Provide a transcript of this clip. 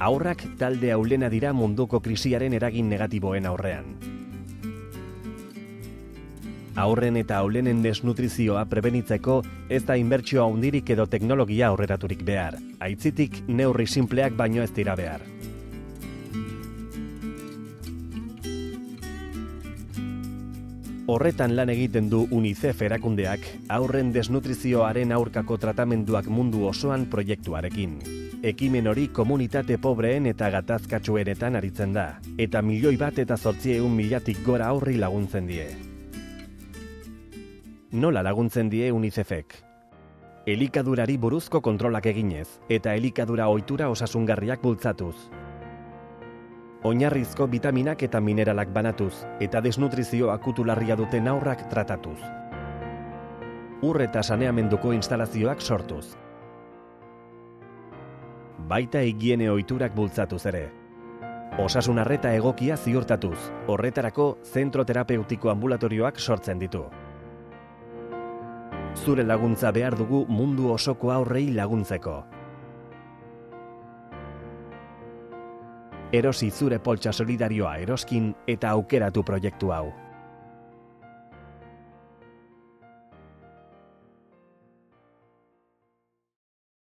Haurrak talde ahulena dira munduko krisiaren eragin negatiboen aurrean. Haurren eta aulenen desnutrizioa prebenitzeko ez da inbertsio handirik edo teknologia aurreraturik behar. Aitzitik neurri sinpleak baino ez dira behar. Horretan lan egiten du UNICEF erakundeak haurren desnutrizioaren aurkako tratamenduak mundu osoan proiektuarekin. Ekimen hori komunitate pobreen eta gatazkatsuenetan aritzen da, eta 1.800.000 gora haurri laguntzen die. Nola laguntzen die UNICEFek? Elikadurari buruzko kontrolak eginez, eta elikadura ohitura osasungarriak bultzatuz. Oinarrizko vitaminak eta mineralak banatuz, eta desnutrizio akutularria duten haurrak tratatuz. Ur eta saneamenduko instalazioak sortuz. Baita higiene ohiturak bultzatuz ere. Osasun arreta egokia ziurtatuz, horretarako zentro terapeutiko ambulatorioak sortzen ditu. Zure laguntza behar dugu mundu osoko haurrei laguntzeko. Erosi zure poltsa solidarioa Eroskin eta aukeratu proiektu hau.